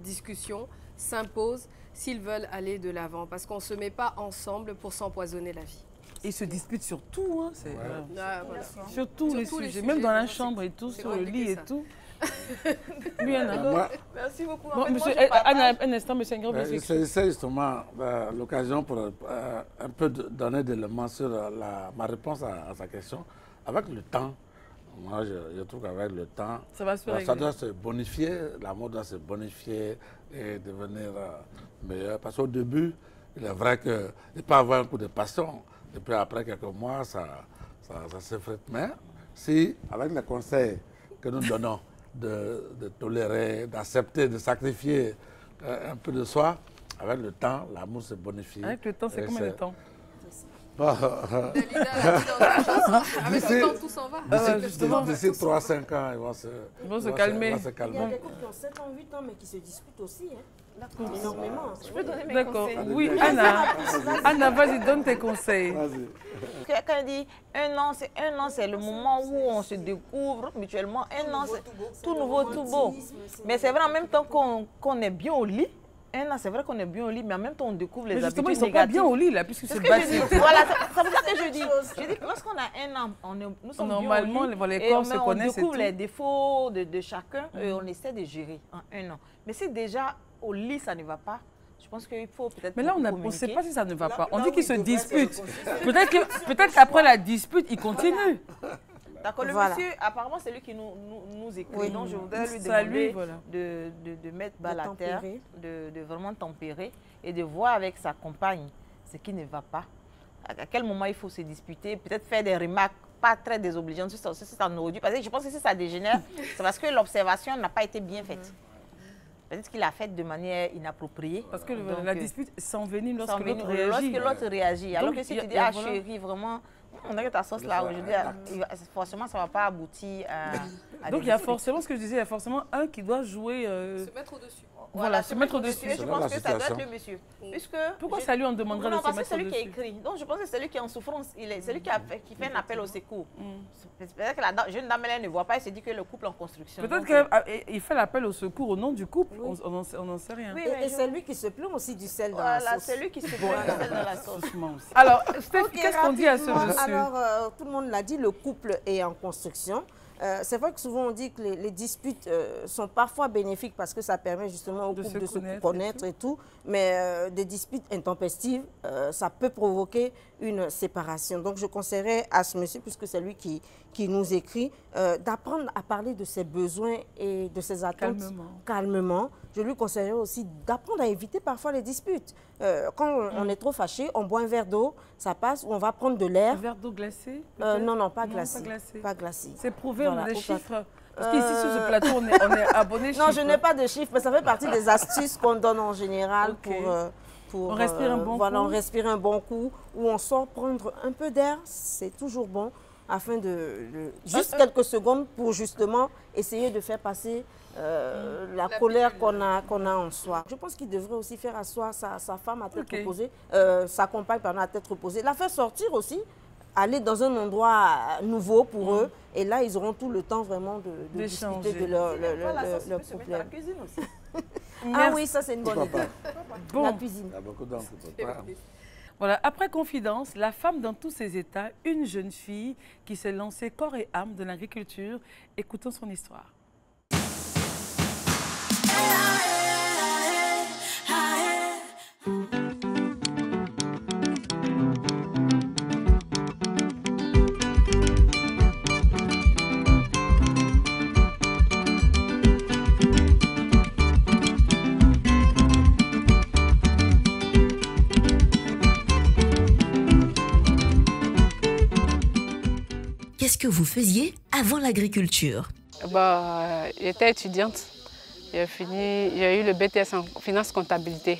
discussion s'impose s'ils veulent aller de l'avant, parce qu'on ne se met pas ensemble pour s'empoisonner la vie. Ils se disputent sur tout, hein, voilà. Sur tous les sujets, même dans la chambre et tout, sur le lit et tout. Merci beaucoup. Bon, monsieur, un instant, monsieur Aguero. C'est justement l'occasion pour un peu donner des éléments sur ma réponse à sa question. Avec le temps, Moi, je trouve qu'avec le temps, ça va se régler. Ça doit se bonifier, l'amour doit se bonifier et devenir meilleur. Parce qu'au début, il est vrai qu'il peut avoir un coup de passion. Et puis après quelques mois, ça s'effrite. Mais si, avec les conseils que nous donnons, de tolérer, d'accepter, de sacrifier un peu de soi, avec le temps, l'amour se bonifie. Avec le temps, c'est combien de temps? Avec le temps, tout s'en va. D'ici 3-5 ans, ils vont se calmer. Il y a des couples qui ont 7 ans, 8 ans, mais qui se disputent aussi. Hein. Énormément. Je peux donner mes D'accord. conseils. Oui, Anna, vas-y, donne tes conseils. Quand on dit 1 an, c'est le moment où on se découvre mutuellement. 1 an, c'est tout nouveau, tout beau. Mais c'est vrai en même temps qu'on est bien au lit. 1 an, c'est vrai qu'on est bien au lit, mais en même temps, on découvre les habitudes négatives. Ils ne sont pas bien au lit, là, puisque c'est bâti. Voilà, c'est pour ça que je dis. Je dis que lorsqu'on a 1 an, nous sommes normalement, bien au lit, les corps se connaissent. On découvre les défauts de chacun et on essaie de gérer en 1 an. Mais si déjà au lit, ça ne va pas, je pense qu'il faut peut-être. Mais là, on ne sait pas si ça ne va pas. On dit qu'ils se disputent. Peut-être qu'après la dispute, ils continuent. D'accord, le monsieur, apparemment, c'est lui qui nous écrit. Oui. Donc, je voudrais lui demander de mettre bas la terre, de vraiment tempérer et de voir avec sa compagne ce qui ne va pas. À quel moment il faut se disputer, peut-être faire des remarques pas très désobligeantes si ça aurait dû. Parce que je pense que si ça dégénère, c'est parce que l'observation n'a pas été bien faite. Peut-être qu'il l'a faite de manière inappropriée. Parce que la dispute s'envenime lorsque l'autre réagit. Alors que si tu dis, ah chérie, vraiment, on a que ta sauce là aujourd'hui, forcément ça ne va pas aboutir à donc il y a forcément, ce que je disais, il y a forcément un qui doit jouer... Se mettre au-dessus. Voilà, se mettre au-dessus. Je pense que ça doit être le monsieur. Pourquoi ça lui on demanderait de se mettre au-dessus? C'est celui qui écrit. Donc je pense que c'est celui qui est en souffrance. C'est lui qui fait un appel au secours. Peut-être que la jeune dame elle ne voit pas et se dit que le couple est en construction. Peut-être qu'il fait l'appel au secours au nom du couple. On n'en sait rien. Et c'est lui qui se plaint aussi du sel dans la sauce. Voilà, c'est lui qui se plaint du sel dans la sauce. Alors, Steph, qu'est-ce qu'on dit à ce monsieur? Alors, tout le monde l'a dit, le couple est en construction. C'est vrai que souvent on dit que les disputes sont parfois bénéfiques parce que ça permet justement au couple de se connaître et tout, mais des disputes intempestives, ça peut provoquer une séparation. Donc je conseillerais à ce monsieur, puisque c'est lui qui nous écrit, d'apprendre à parler de ses besoins et de ses attentes calmement. Je lui conseillerais aussi d'apprendre à éviter parfois les disputes. Quand on est trop fâché, on boit un verre d'eau, ça passe, ou on va prendre de l'air. Un verre d'eau glacé? Non, pas glacé. Pas glacé. C'est prouvé, on a des chiffres. Parce qu'ici, sur ce plateau, on est abonné chiffres. Non, je n'ai pas de chiffres, mais ça fait partie des astuces qu'on donne en général pour on respire un bon coup. Voilà, on respire un bon coup, ou on sort prendre un peu d'air, c'est toujours bon, afin juste quelques secondes pour justement essayer de faire passer la colère qu'on a en soi. Je pense qu'il devrait aussi faire asseoir sa femme à tête reposée, sa compagne à tête reposée, la faire sortir aussi, aller dans un endroit nouveau pour eux, et là ils auront tout le temps vraiment de discuter de leur problème. La cuisine aussi. Ah oui, ça c'est une bonne idée. Bon. La cuisine. Voilà, après Confidence, la femme dans tous ses états, une jeune fille qui s'est lancée corps et âme dans l'agriculture. Écoutons son histoire. Qu'est-ce que vous faisiez avant l'agriculture? J'étais étudiante. J'ai eu le BTS en finance comptabilité.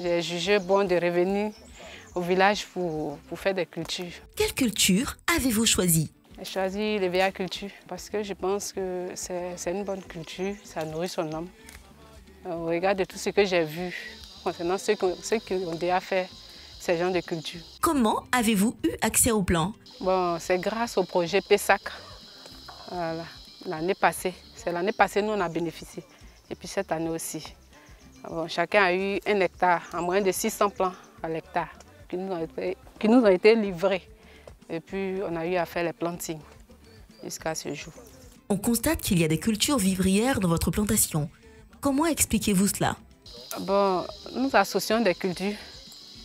J'ai jugé bon de revenir au village pour faire des cultures. Quelle culture avez-vous choisi? J'ai choisi l'EVA-culture parce que je pense que c'est une bonne culture, ça nourrit son âme. Au regard de tout ce que j'ai vu concernant ceux qui ont déjà fait ces genres de culture. Comment avez-vous eu accès au plan? C'est grâce au projet PESAC. Voilà. L'année passée, nous on a bénéficié. Et puis cette année aussi. Chacun a eu 1 hectare, en moyenne de 600 plants à l'hectare, qui nous ont été livrés. Et puis on a eu à faire les plantings jusqu'à ce jour. On constate qu'il y a des cultures vivrières dans votre plantation. Comment expliquez-vous cela? Nous associons des cultures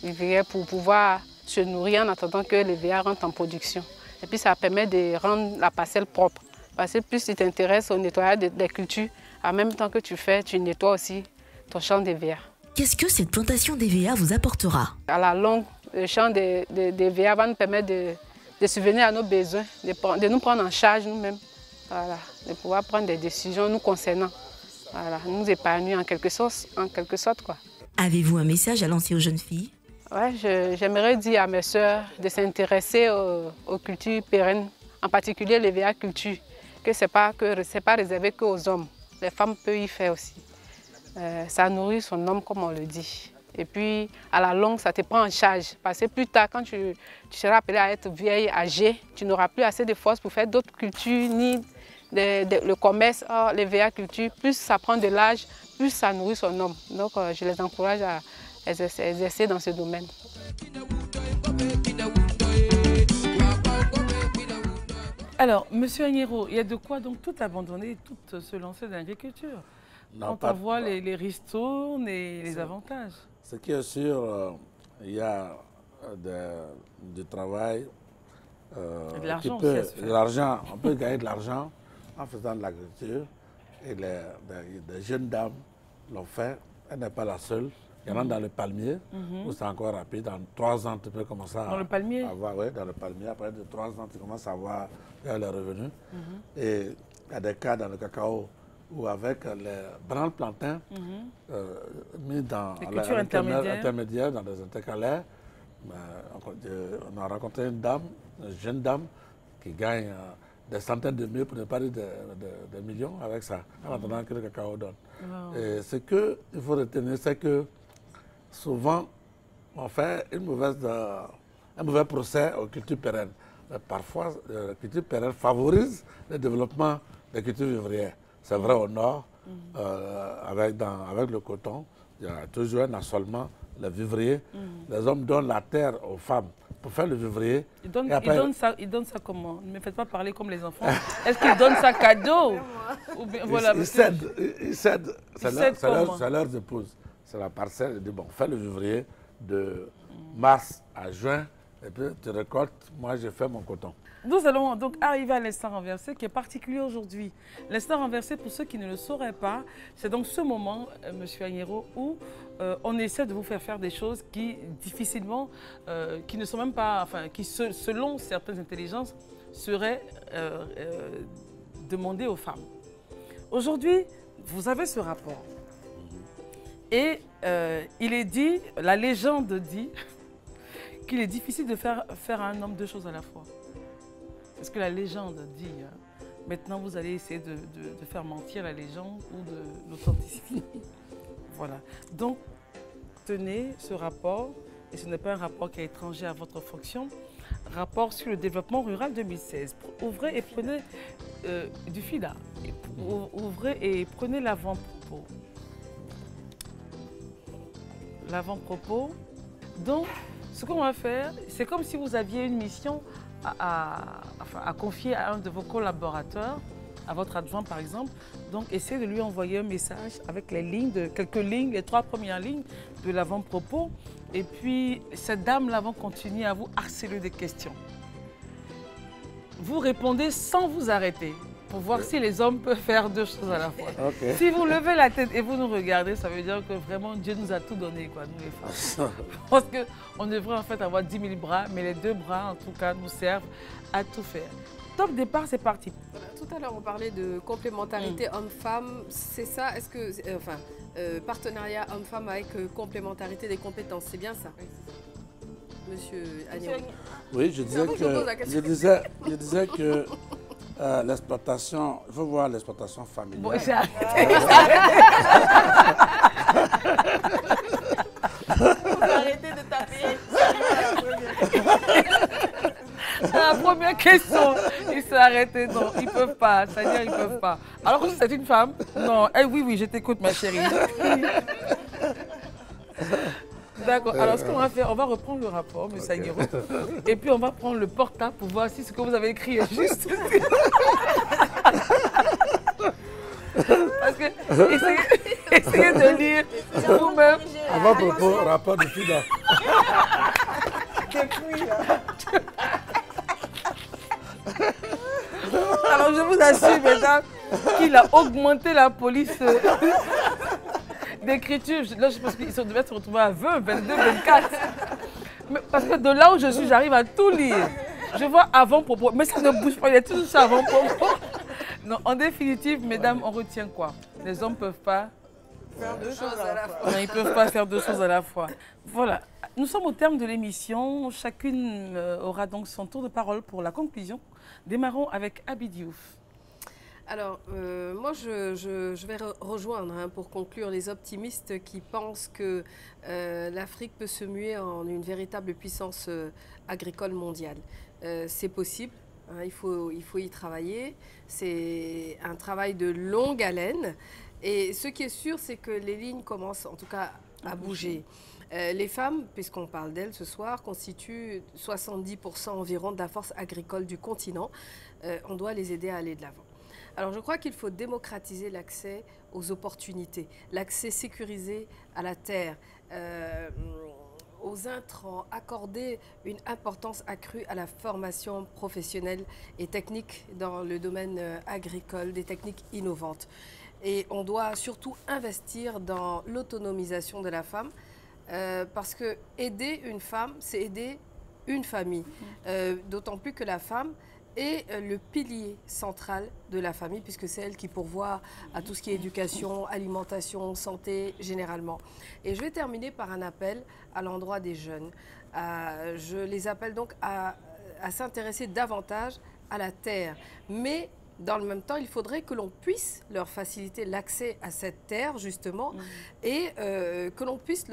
vivrières pour pouvoir se nourrir en attendant que les VA rentrent en production. Et puis ça permet de rendre la parcelle propre. Parce que plus tu t'intéresses au nettoyage des cultures, en même temps que tu fais, tu nettoies aussi ton champ d'EVA. Qu'est-ce que cette plantation d'EVA vous apportera? À la longue, le champ d'EVA va nous permettre de subvenir à nos besoins, de nous prendre en charge nous-mêmes, voilà, de pouvoir prendre des décisions nous concernant, voilà, nous épargner en quelque sorte, quoi. Avez-vous un message à lancer aux jeunes filles? Ouais, j'aimerais dire à mes sœurs de s'intéresser aux cultures pérennes, en particulier l'EVA culture, que ce n'est pas réservé qu'aux hommes. Les femmes peuvent y faire aussi. Ça nourrit son homme, comme on le dit. Et puis, à la longue, ça te prend en charge. Parce que plus tard, quand tu seras appelé à être vieille, âgée, tu n'auras plus assez de force pour faire d'autres cultures, ni le commerce. Or, l'EVA culture, plus ça prend de l'âge, plus ça nourrit son homme. Donc, je les encourage à exercer dans ce domaine. Alors, Monsieur Agnero, il y a de quoi donc tout abandonner, tout se lancer dans l'agriculture? Quand on voit les ristournes et les avantages. Ce qui est sûr, il y a du travail. De l'argent aussi à se faire. On peut gagner de l'argent en faisant de l'agriculture. Et les jeunes dames l'ont fait. Elle n'est pas la seule. Il y en a dans le palmier, où c'est encore rapide. Dans 3 ans, tu peux commencer à... Dans le palmier? Oui, dans le palmier. Après de 3 ans, tu commences à avoir les revenus. Et il y a des cas dans le cacao où avec les brins de plantain mis dans l'intermédiaire, dans des intercalaires, on a rencontré une jeune dame qui gagne des centaines de milliers, pour ne pas dire des millions avec ça, en attendant que le cacao donne. Et ce qu'il faut retenir, c'est que souvent, on fait un mauvais procès aux cultures pérennes. Mais parfois, la culture pérenne favorise le développement des cultures vivrières. C'est vrai au nord, avec le coton, il y a toujours un assolement, le vivrier. Les hommes donnent la terre aux femmes pour faire le vivrier. Ils donnent ça comment? Ne me faites pas parler comme les enfants. Est-ce qu'ils donnent ça cadeau? Ou bien, voilà, ils cèdent. C'est leurs épouses. C'est la parcelle. Ils disent, bon, fais le vivrier de mars à juin, et puis tu récoltes, moi j'ai fait mon coton. Nous allons donc arriver à l'instant renversé qui est particulier aujourd'hui. L'instant renversé, pour ceux qui ne le sauraient pas, c'est donc ce moment, Monsieur Agnero, où on essaie de vous faire des choses qui difficilement, qui ne sont même pas, enfin, qui selon certaines intelligences, seraient demandées aux femmes. Aujourd'hui, vous avez ce rapport. Et il est dit, la légende dit, qu'il est difficile de faire à un homme 2 choses à la fois. C'est ce que la légende dit. Maintenant, vous allez essayer de faire mentir la légende ou de l'authenticité. Voilà. Donc, tenez ce rapport, et ce n'est pas un rapport qui est étranger à votre fonction, rapport sur le développement rural 2016. Ouvrez et prenez du FIDA. Ouvrez et prenez l'avant-propos. L'avant-propos. Donc, ce qu'on va faire, c'est comme si vous aviez une mission à confier à un de vos collaborateurs, à votre adjoint par exemple. Donc, essayez de lui envoyer un message avec les lignes, quelques lignes, les 3 premières lignes de l'avant-propos. Et puis, cette dame-là va continuer à vous harceler des questions. Vous répondez sans vous arrêter, pour voir si les hommes peuvent faire 2 choses à la fois. Si vous levez la tête et vous nous regardez, ça veut dire que vraiment Dieu nous a tout donné, quoi, nous les femmes. Parce qu'on devrait en fait avoir 10 000 bras, mais les 2 bras, en tout cas, nous servent à tout faire. Top départ, c'est parti. Voilà, tout à l'heure, on parlait de complémentarité homme-femme. C'est ça? Est-ce que, partenariat homme-femme avec complémentarité des compétences, c'est bien ça? Monsieur Agnero. Oui, je disais que l'exploitation, il faut voir l'exploitation familiale. Bon, c'est arrêté. Arrêtez de taper. C'est la première question. Ils s'est arrêté. Non, ils ne peuvent pas. C'est-à-dire ils ne peuvent pas. Alors que c'est une femme. Non. Eh oui, je t'écoute, ma chérie. D'accord. Alors, ce qu'on va faire, on va reprendre le rapport, M. Agnero. Et puis, on va prendre le portable pour voir si ce que vous avez écrit est juste. Parce que, essayez de lire vous-même. Avant propos, rapport de FIDA. Alors, je vous assure, mesdames, qu'il a augmenté la police d'écriture. Là, je pense qu'ils devaient se retrouver à 20, 22, 24. Mais parce que de là où je suis, j'arrive à tout lire. Je vois avant-propos, mais ça ne bouge pas, il y a toujours ça avant-propos. Non, en définitive, mesdames, on retient quoi? Les hommes ne peuvent pas faire deux choses à la fois. Non, ils ne peuvent pas faire deux choses à la fois. Voilà, nous sommes au terme de l'émission. Chacune aura donc son tour de parole pour la conclusion. Démarrons avec Abi Diouf. Alors, moi, je vais rejoindre, pour conclure, les optimistes qui pensent que l'Afrique peut se muer en une véritable puissance agricole mondiale. C'est possible, hein, il faut y travailler. C'est un travail de longue haleine. Et ce qui est sûr, c'est que les lignes commencent en tout cas à bouger. Les femmes, puisqu'on parle d'elles ce soir, constituent 70% environ de la force agricole du continent. On doit les aider à aller de l'avant. Alors je crois qu'il faut démocratiser l'accès aux opportunités, l'accès sécurisé à la terre, aux intrants, accorder une importance accrue à la formation professionnelle et technique dans le domaine agricole, des techniques innovantes. Et on doit surtout investir dans l'autonomisation de la femme, parce que aider une femme, c'est aider une famille. D'autant plus que la femme est le pilier central de la famille, puisque c'est elle qui pourvoit à tout ce qui est éducation, alimentation, santé, généralement. Et je vais terminer par un appel à l'endroit des jeunes. Je les appelle donc à s'intéresser davantage à la terre. Mais dans le même temps, il faudrait que l'on puisse leur faciliter l'accès à cette terre, justement, et que l'on puisse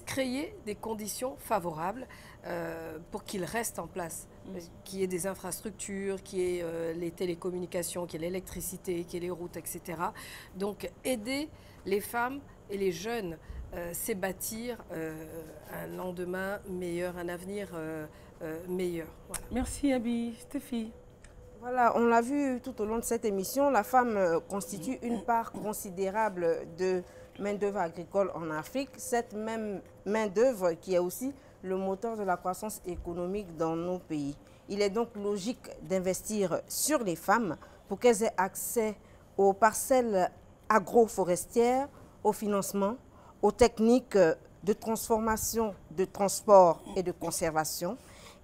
créer des conditions favorables pour qu'ils restent en place. Qu'il y ait des infrastructures, qu'il y ait les télécommunications, qu'il y ait l'électricité, qu'il y ait les routes, etc. Donc, aider les femmes et les jeunes, c'est bâtir un lendemain meilleur, un avenir meilleur. Voilà. Merci, Abi. Stéphie. Voilà, on l'a vu tout au long de cette émission, la femme constitue une part considérable de main-d'œuvre agricole en Afrique. Cette même main-d'œuvre qui est aussi le moteur de la croissance économique dans nos pays. Il est donc logique d'investir sur les femmes pour qu'elles aient accès aux parcelles agroforestières, au financement, aux techniques de transformation, de transport et de conservation,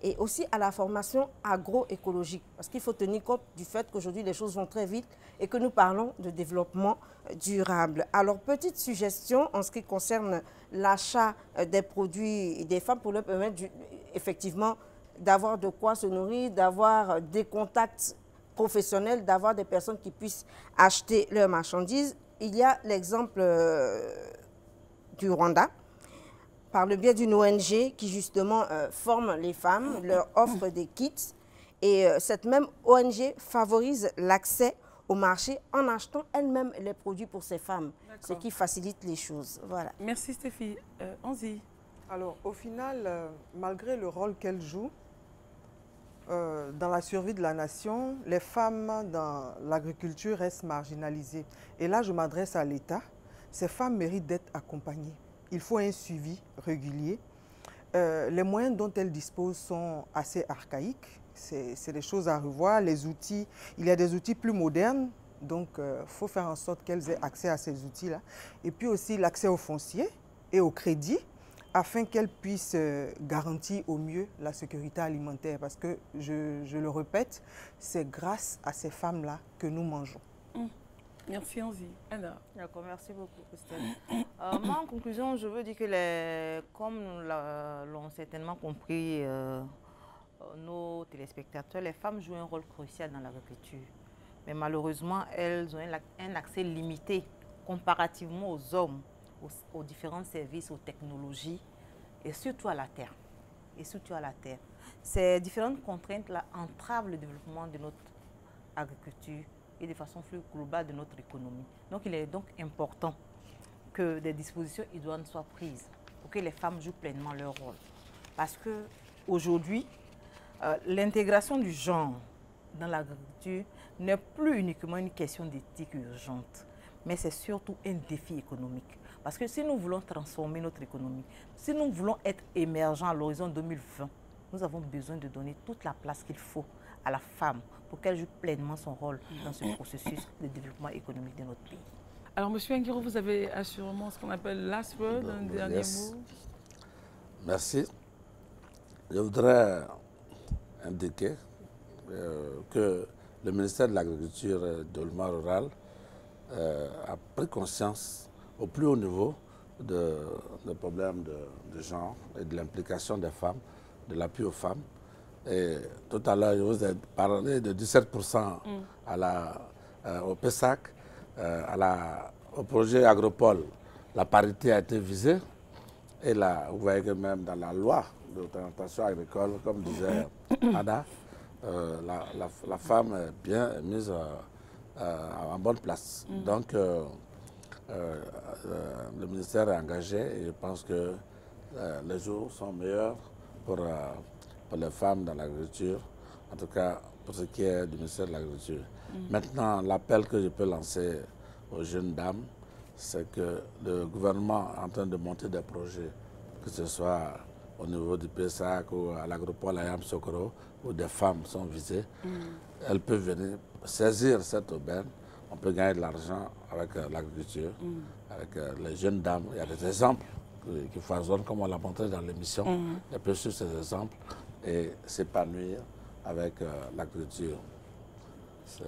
et aussi à la formation agroécologique. Parce qu'il faut tenir compte du fait qu'aujourd'hui, les choses vont très vite et que nous parlons de développement durable. Alors, petite suggestion en ce qui concerne l'achat des produits des femmes pour leur permettre effectivement d'avoir de quoi se nourrir, d'avoir des contacts professionnels, d'avoir des personnes qui puissent acheter leurs marchandises. Il y a l'exemple du Rwanda, par le biais d'une ONG qui justement forme les femmes, leur offre des kits. Et cette même ONG favorise l'accès au marché en achetant elle-même les produits pour ces femmes, ce qui facilite les choses. Voilà. Merci Stéphie. Anzy. Alors au final, malgré le rôle qu'elles jouent dans la survie de la nation, les femmes dans l'agriculture restent marginalisées. Et là, je m'adresse à l'État. Ces femmes méritent d'être accompagnées. Il faut un suivi régulier. Les moyens dont elles disposent sont assez archaïques. C'est des choses à revoir. Les outils, il y a des outils plus modernes. Donc, il faut faire en sorte qu'elles aient accès à ces outils-là. Et puis aussi l'accès au foncier et au crédit afin qu'elles puissent garantir au mieux la sécurité alimentaire. Parce que, je le répète, c'est grâce à ces femmes-là que nous mangeons. Merci Anzy. Anna. D'accord, merci beaucoup Christelle. Moi en conclusion, je veux dire que comme nous l'ont certainement compris nos téléspectateurs, les femmes jouent un rôle crucial dans l'agriculture. Mais malheureusement, elles ont un accès limité comparativement aux hommes, aux différents services, aux technologies et surtout à la terre. Ces différentes contraintes-là entravent le développement de notre agriculture et de façon plus globale de notre économie. Donc, il est donc important que des dispositions idoines soient prises pour que les femmes jouent pleinement leur rôle. Parce qu'aujourd'hui, l'intégration du genre dans l'agriculture n'est plus uniquement une question d'éthique urgente, mais c'est surtout un défi économique. Parce que si nous voulons transformer notre économie, si nous voulons être émergents à l'horizon 2020, nous avons besoin de donner toute la place qu'il faut à la femme pour qu'elle joue pleinement son rôle dans ce processus de développement économique de notre pays. Alors, Monsieur Anguiro, vous avez assurément ce qu'on appelle last word, un dernier mot. Merci. Je voudrais indiquer que le ministère de l'Agriculture et du Développement rural a pris conscience au plus haut niveau des problèmes de genre et de l'implication des femmes, de l'appui aux femmes. Et tout à l'heure, je vous ai parlé de 17% au PESAC, au projet Agropole. La parité a été visée. Et là, vous voyez que même dans la loi d'orientation agricole, comme disait Ada, la femme est bien mise en bonne place. Donc, le ministère est engagé et je pense que les jours sont meilleurs pour les femmes dans l'agriculture, en tout cas pour ce qui est du ministère de l'Agriculture. Maintenant, l'appel que je peux lancer aux jeunes dames, c'est que le gouvernement est en train de monter des projets, que ce soit au niveau du PESAC ou à l'agropole à Yamoussoukro, où des femmes sont visées. Elles peuvent venir saisir cette aubaine. On peut gagner de l'argent avec l'agriculture, avec les jeunes dames. Il y a des exemples qui foisonnent, comme on l'a montré dans l'émission. Elles peuvent suivre ces exemples et s'épanouir avec l'agriculture.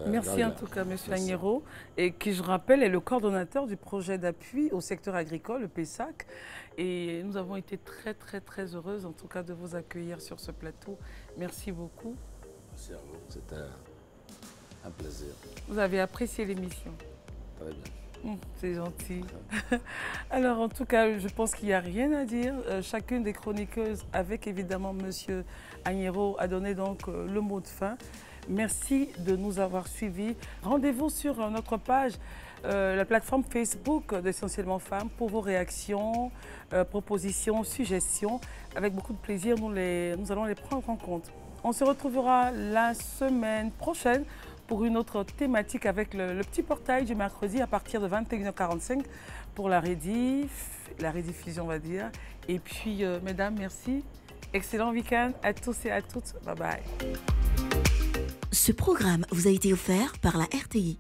Merci en tout cas, M. Anguiro, et qui, je rappelle, est le coordonnateur du projet d'appui au secteur agricole, le PESAC. Et nous avons été très heureuses, en tout cas, de vous accueillir sur ce plateau. Merci beaucoup. Merci à vous, c'était un plaisir. Vous avez apprécié l'émission? Très bien. C'est gentil. Alors, en tout cas, je pense qu'il n'y a rien à dire. Chacune des chroniqueuses, avec évidemment M. Anguiro, a donné donc le mot de fin. Merci de nous avoir suivis. Rendez-vous sur notre page, la plateforme Facebook d'Essentiellement Femmes, pour vos réactions, propositions, suggestions. Avec beaucoup de plaisir, nous allons les prendre en compte. On se retrouvera la semaine prochaine pour une autre thématique avec le petit portail du mercredi à partir de 21h45 pour la rediffusion, on va dire. Et puis, mesdames, merci. Excellent week-end à tous et à toutes. Bye bye. Ce programme vous a été offert par la RTI.